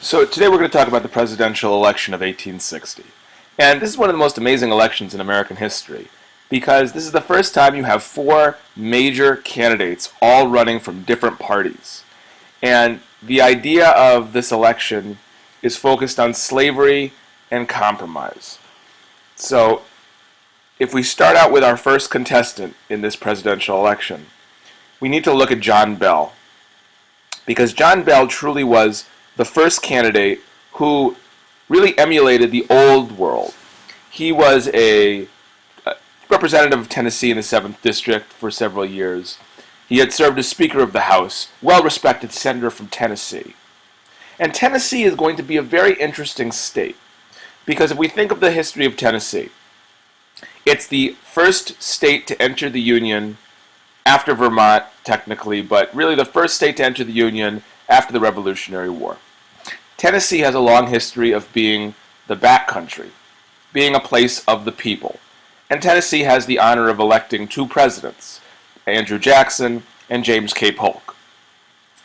So today we're going to talk about the presidential election of 1860. And this is one of the most amazing elections in American history because this is the first time you have four major candidates all running from different parties. And the idea of this election is focused on slavery and compromise. So if we start out with our first contestant in this presidential election, we need to look at John Bell, because John Bell truly was the first candidate who really emulated the old world. He was a representative of Tennessee in the 7th District for several years. He had served as Speaker of the House, well-respected senator from Tennessee. And Tennessee is going to be a very interesting state, because if we think of the history of Tennessee, it's the first state to enter the Union after Vermont, technically, but really the first state to enter the Union after the Revolutionary War. Tennessee has a long history of being the backcountry, being a place of the people. And Tennessee has the honor of electing two presidents, Andrew Jackson and James K. Polk.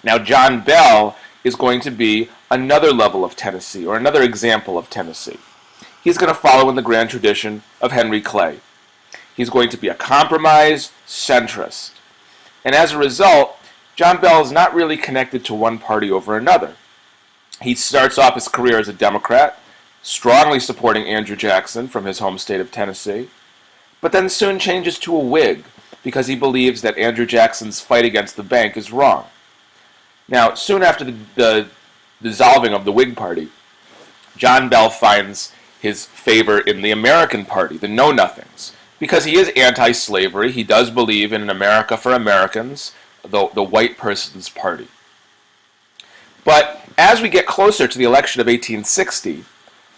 Now, John Bell is going to be another level of Tennessee, or another example of Tennessee. He's going to follow in the grand tradition of Henry Clay. He's going to be a compromise centrist. And as a result, John Bell is not really connected to one party over another. He starts off his career as a Democrat, strongly supporting Andrew Jackson from his home state of Tennessee, but then soon changes to a Whig because he believes that Andrew Jackson's fight against the bank is wrong. Now, soon after the dissolving of the Whig Party, John Bell finds his favor in the American Party, the Know-Nothings, because he is anti-slavery. He does believe in an America for Americans, the white person's party. But as we get closer to the election of 1860,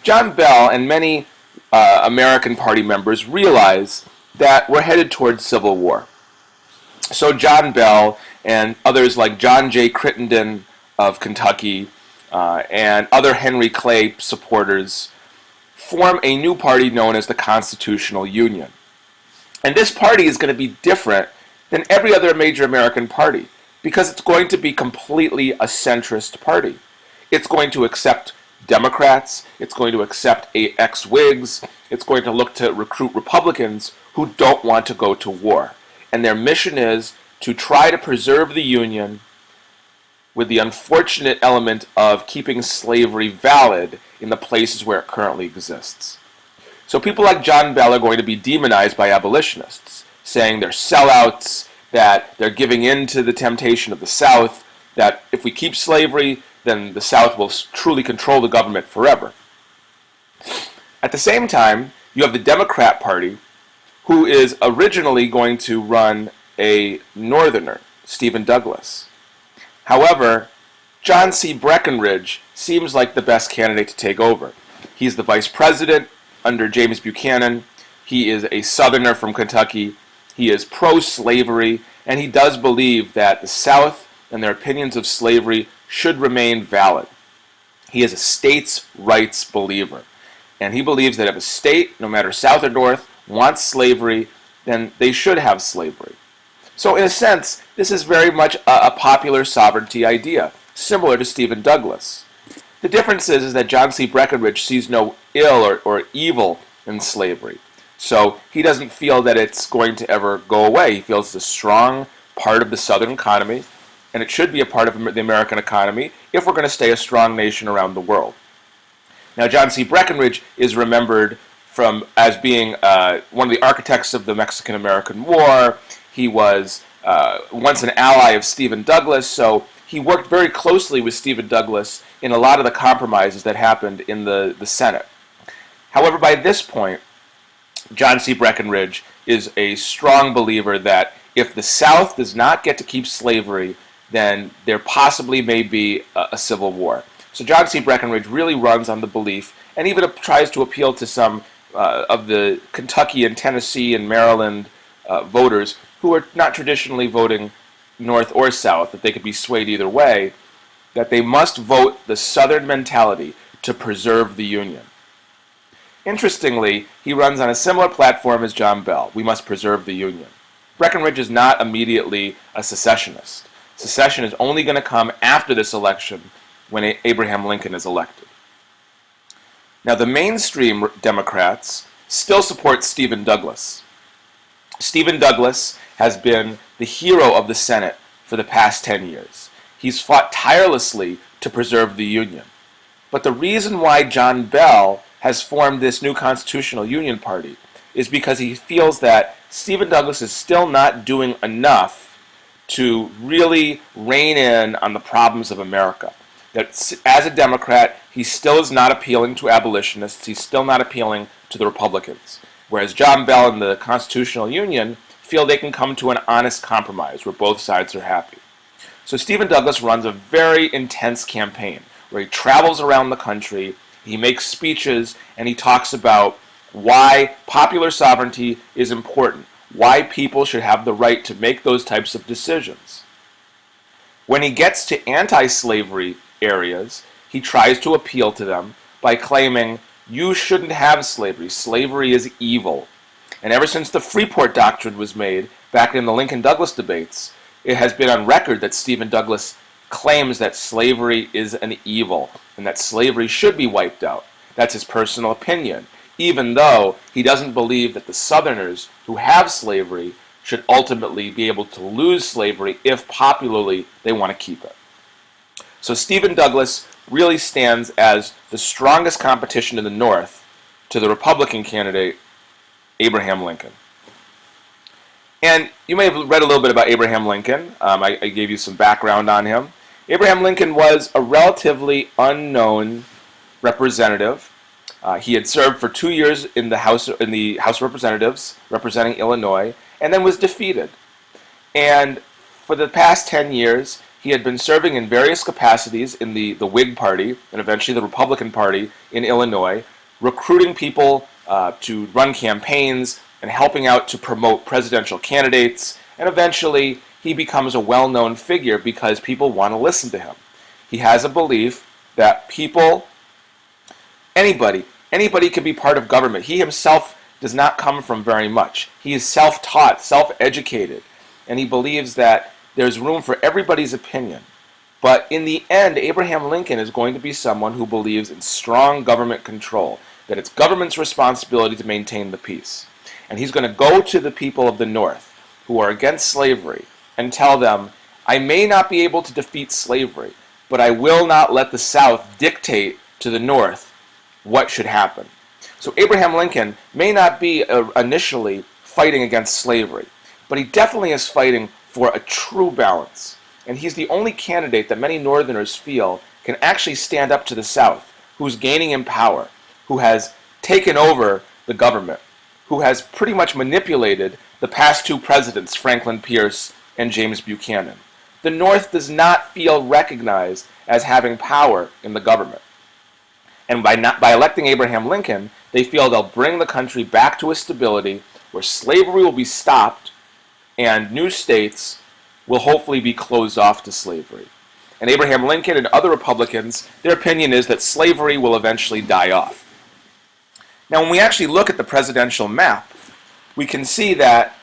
John Bell and many American Party members realize that we're headed towards civil war. So John Bell and others like John J. Crittenden of Kentucky and other Henry Clay supporters form a new party known as the Constitutional Union. And this party is going to be different than every other major American party because it's going to be completely a centrist party. It's going to accept Democrats, it's going to accept ex-Whigs, it's going to look to recruit Republicans who don't want to go to war. And their mission is to try to preserve the Union with the unfortunate element of keeping slavery valid in the places where it currently exists. So people like John Bell are going to be demonized by abolitionists, saying they're sellouts, that they're giving in to the temptation of the South, that if we keep slavery, then the South will truly control the government forever. At the same time, you have the Democrat Party, who is originally going to run a Northerner, Stephen Douglas. However, John C. Breckinridge seems like the best candidate to take over. He's the vice president under James Buchanan. He is a Southerner from Kentucky. He is pro-slavery, and he does believe that the South and their opinions of slavery should remain valid. He is a states' rights believer, and he believes that if a state, no matter South or North, wants slavery, then they should have slavery. So in a sense, this is very much a popular sovereignty idea, similar to Stephen Douglas. The difference is that John C. Breckinridge sees no ill or evil in slavery. So he doesn't feel that it's going to ever go away. He feels it's a strong part of the Southern economy, and it should be a part of the American economy if we're going to stay a strong nation around the world. Now, John C. Breckinridge is remembered as being one of the architects of the Mexican-American War. He was once an ally of Stephen Douglas, so he worked very closely with Stephen Douglas in a lot of the compromises that happened in the Senate. However, by this point, John C. Breckinridge is a strong believer that if the South does not get to keep slavery, then there possibly may be a civil war. So John C. Breckinridge really runs on the belief, and even tries to appeal to some of the Kentucky and Tennessee and Maryland voters who are not traditionally voting North or South, that they could be swayed either way, that they must vote the Southern mentality to preserve the Union. Interestingly, he runs on a similar platform as John Bell. We must preserve the Union. Breckinridge is not immediately a secessionist. Secession is only going to come after this election when Abraham Lincoln is elected. Now, the mainstream Democrats still support Stephen Douglas. Stephen Douglas has been the hero of the Senate for the past 10 years. He's fought tirelessly to preserve the Union. But the reason why John Bell has formed this new Constitutional Union Party is because he feels that Stephen Douglas is still not doing enough to really rein in on the problems of America. That as a Democrat, he still is not appealing to abolitionists, he's still not appealing to the Republicans. Whereas John Bell and the Constitutional Union feel they can come to an honest compromise where both sides are happy. So Stephen Douglas runs a very intense campaign where he travels around the country, he makes speeches, and he talks about why popular sovereignty is important, why people should have the right to make those types of decisions. When he gets to anti-slavery areas, he tries to appeal to them by claiming, you shouldn't have slavery. Slavery is evil. And ever since the Freeport Doctrine was made, back in the Lincoln-Douglas debates, it has been on record that Stephen Douglas claims that slavery is an evil and that slavery should be wiped out. That's his personal opinion, even though he doesn't believe that the Southerners who have slavery should ultimately be able to lose slavery if popularly they want to keep it. So Stephen Douglas really stands as the strongest competition in the North to the Republican candidate, Abraham Lincoln. And you may have read a little bit about Abraham Lincoln. I gave you some background on him. Abraham Lincoln was a relatively unknown representative. He had served for 2 years in the House of Representatives, representing Illinois, and then was defeated. And for the past 10 years, he had been serving in various capacities in the Whig Party and eventually the Republican Party in Illinois, recruiting people to run campaigns and helping out to promote presidential candidates, and eventually he becomes a well-known figure because people want to listen to him. He has a belief that anybody can be part of government. He himself does not come from very much. He is self-taught, self-educated, and he believes that there's room for everybody's opinion. But in the end, Abraham Lincoln is going to be someone who believes in strong government control, that it's government's responsibility to maintain the peace. And he's going to go to the people of the North who are against slavery and tell them, I may not be able to defeat slavery, but I will not let the South dictate to the North what should happen. So Abraham Lincoln may not be initially fighting against slavery, but he definitely is fighting for a true balance. And he's the only candidate that many Northerners feel can actually stand up to the South, who's gaining in power, who has taken over the government, who has pretty much manipulated the past two presidents, Franklin Pierce and James Buchanan. The North does not feel recognized as having power in the government. And by electing Abraham Lincoln, they feel they'll bring the country back to a stability where slavery will be stopped and new states will hopefully be closed off to slavery. And Abraham Lincoln and other Republicans, their opinion is that slavery will eventually die off. Now, when we actually look at the presidential map, we can see that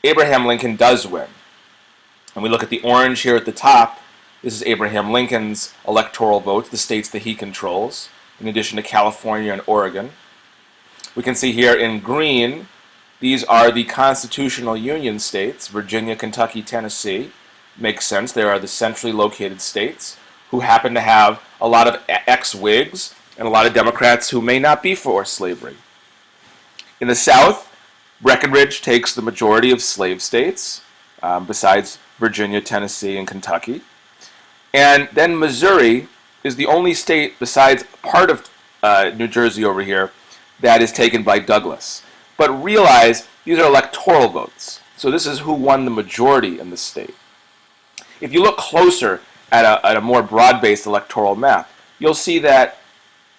Abraham Lincoln does win. And we look at the orange here at the top. This is Abraham Lincoln's electoral votes, the states that he controls, in addition to California and Oregon. We can see here in green, these are the constitutional Union states, Virginia, Kentucky, Tennessee. Makes sense, they are the centrally located states who happen to have a lot of ex-Whigs and a lot of Democrats who may not be for slavery. In the South, Breckinridge takes the majority of slave states, besides Virginia, Tennessee, and Kentucky. And then Missouri is the only state besides part of New Jersey over here that is taken by Douglas. But realize these are electoral votes. So this is who won the majority in the state. If you look closer at a more broad-based electoral map, you'll see that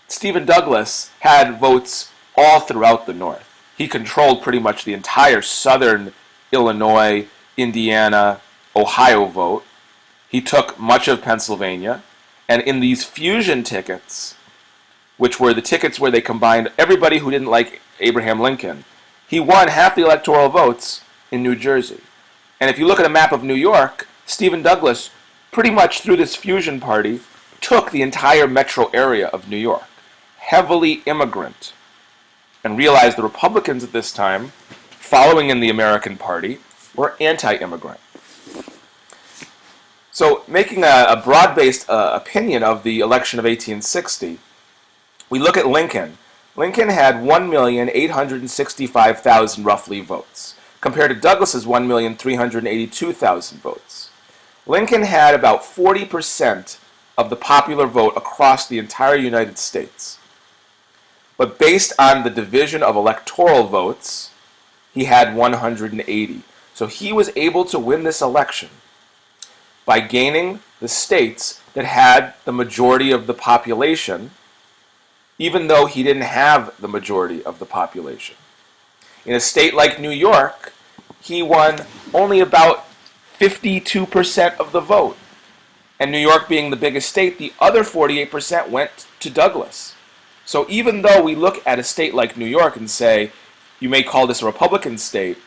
Stephen Douglas had votes all throughout the North. He controlled pretty much the entire southern Illinois, Indiana, Ohio vote. He took much of Pennsylvania. And in these fusion tickets, which were the tickets where they combined everybody who didn't like Abraham Lincoln, he won half the electoral votes in New Jersey. And if you look at a map of New York, Stephen Douglas, pretty much through this fusion party, took the entire metro area of New York, heavily immigrant, and realized the Republicans at this time, following in the American Party, were anti-immigrant. So making a broad-based opinion of the election of 1860, we look at Lincoln. Lincoln had 1,865,000 roughly votes, compared to Douglas's 1,382,000 votes. Lincoln had about 40% of the popular vote across the entire United States. But based on the division of electoral votes, he had 180. So he was able to win this election by gaining the states that had the majority of the population, even though he didn't have the majority of the population. In a state like New York, he won only about 52% of the vote. And New York being the biggest state, the other 48% went to Douglas. So even though we look at a state like New York and say, you may call this a Republican state,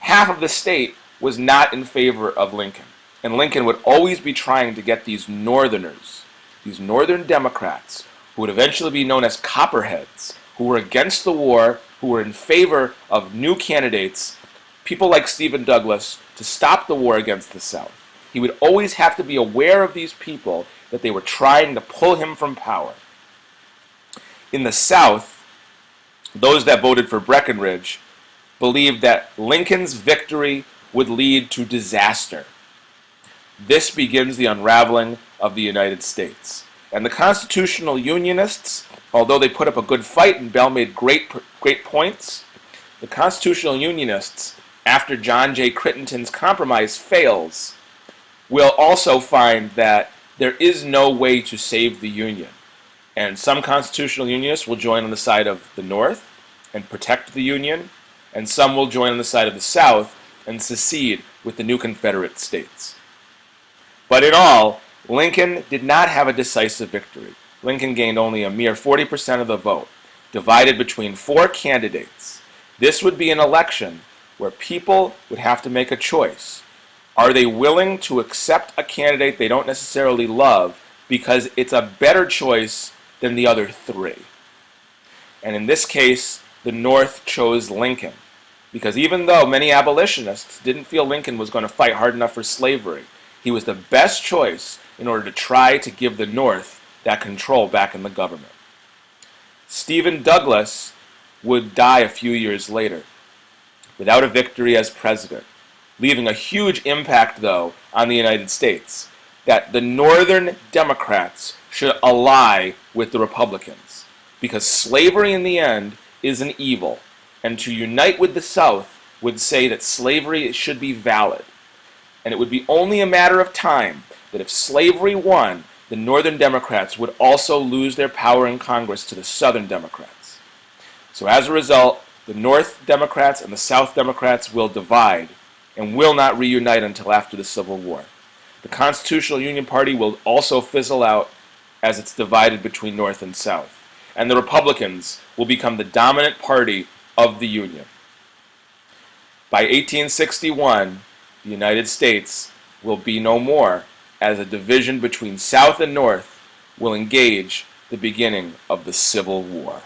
half of the state was not in favor of Lincoln. And Lincoln would always be trying to get these Northerners, these Northern Democrats, who would eventually be known as Copperheads, who were against the war, who were in favor of new candidates, people like Stephen Douglas, to stop the war against the South. He would always have to be aware of these people, that they were trying to pull him from power. In the South, those that voted for Breckinridge believed that Lincoln's victory would lead to disaster. This begins the unraveling of the United States. And the Constitutional Unionists, although they put up a good fight and Bell made great points, the Constitutional Unionists, after John J. Crittenden's compromise fails, will also find that there is no way to save the Union. And some Constitutional Unionists will join on the side of the North and protect the Union, and some will join on the side of the South and secede with the new Confederate States. But in all, Lincoln did not have a decisive victory. Lincoln gained only a mere 40% of the vote, divided between 4 candidates. This would be an election where people would have to make a choice. Are they willing to accept a candidate they don't necessarily love because it's a better choice than the other 3? And in this case, the North chose Lincoln, because even though many abolitionists didn't feel Lincoln was going to fight hard enough for slavery, he was the best choice in order to try to give the North that control back in the government. Stephen Douglas would die a few years later, without a victory as president, leaving a huge impact, though, on the United States, that the Northern Democrats should ally with the Republicans, because slavery in the end is an evil, and to unite with the South would say that slavery should be valid. And it would be only a matter of time that if slavery won, the Northern Democrats would also lose their power in Congress to the Southern Democrats. So as a result, the North Democrats and the South Democrats will divide and will not reunite until after the Civil War. The Constitutional Union Party will also fizzle out as it's divided between North and South. And the Republicans will become the dominant party of the Union. By 1861, the United States will be no more, as a division between South and North will engage the beginning of the Civil War.